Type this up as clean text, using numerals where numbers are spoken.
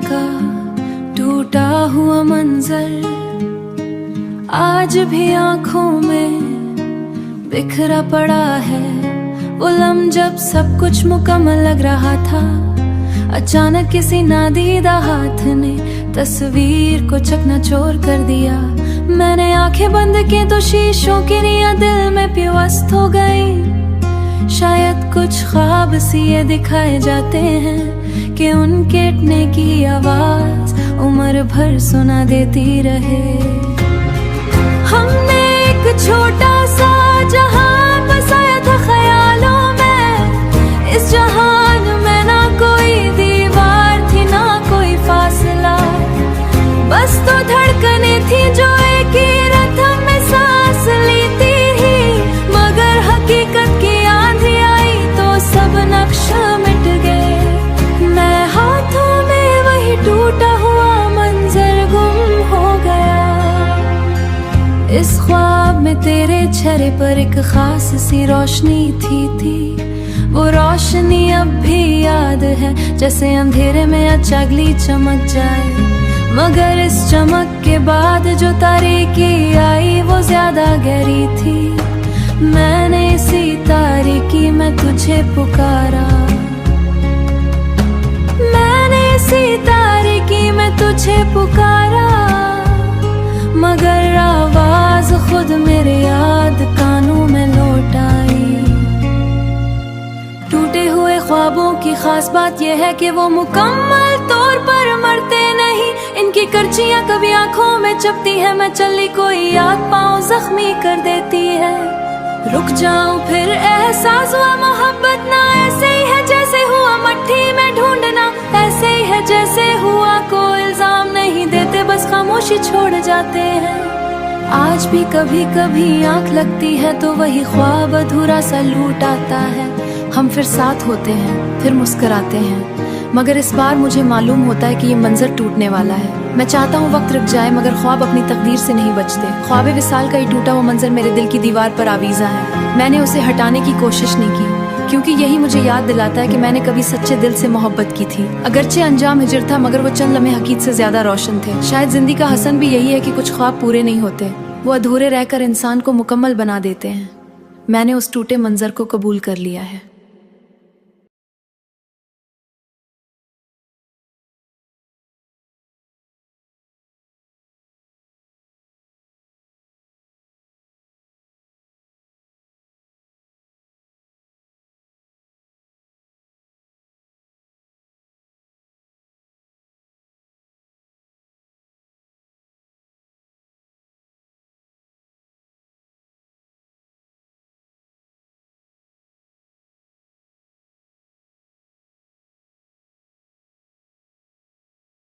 का टूटा हुआ मंजर आज भी आंखों में बिखरा पड़ा है। वो लम्हा जब सब कुछ मुकम्मल लग रहा था, अचानक किसी नादीदा हाथ ने तस्वीर को चकनाचूर कर दिया। मैंने आंखें बंद की तो शीशों की निया दिल में पिवस्त हो गई। शायद कुछ ख्वाब सी ये दिखाए जाते हैं कि उनके टूटने की आवाज उम्र भर सुना देती रहे। हमने एक छोटा सा जहां बसाया था ख्यालों में, इस जहान में ना कोई दीवार थी ना कोई फासला, बस तो धड़कने थी जो एक ही रथम में सांस लेती ही। मगर हकीकत की आंधी आई तो सब नक्शा मिट गए। मैं हाथों में वही टूटा हुआ मंजर गुम हो गया। इस ख्वाब में तेरे चेहरे पर एक खास सी रोशनी थी। वो रोशनी अब भी याद है, जैसे अंधेरे में अचागली चमक जाए। मगर इस चमक के बाद जो तारीकी आई वो ज्यादा गहरी थी। मैंने इसी तारीकी में तुझे पुकारा, मैंने इसी तारीकी में तुझे पुकारा। मगर आवाज खुद मेरे याद कानों में लौट आई। टूटे हुए ख्वाबों की खास बात यह है कि वो मुकम्मल तौर पर मरते नहीं। इनकी करचियां कभी आंखों में चपती है, मैं चली कोई याद पाँव जख्मी कर देती है। रुक जाऊं फिर एहसास हुआ मोहब्बत ना ऐसे ही है जैसे हुआ मट्टी में ढूंढना, ऐसे ही है जैसे हुआ। कोई इल्जाम नहीं देते, बस खामोशी छोड़ जाते हैं। आज भी कभी कभी आंख लगती है तो वही ख्वाब अधूरा सा लूट आता है। हम फिर साथ होते हैं, फिर मुस्कुराते हैं, मगर इस बार मुझे मालूम होता है कि ये मंजर टूटने वाला है। मैं चाहता हूँ वक्त रुक जाए, मगर ख्वाब अपनी तकदीर से नहीं बचते। ख्वाब विसाल का ये टूटा हुआ मंजर मेरे दिल की दीवार पर आवीज़ा है। मैंने उसे हटाने की कोशिश नहीं की, क्योंकि यही मुझे याद दिलाता है कि मैंने कभी सच्चे दिल से मोहब्बत की थी। अगरचे अंजाम हिजर था, मगर वो चंद लम्हे हकीकत से ज्यादा रोशन थे। शायद जिंदगी का हसन भी यही है कि कुछ ख्वाब पूरे नहीं होते, वो अधूरे रहकर इंसान को मुकम्मल बना देते हैं। मैंने उस टूटे मंजर को कबूल कर लिया है।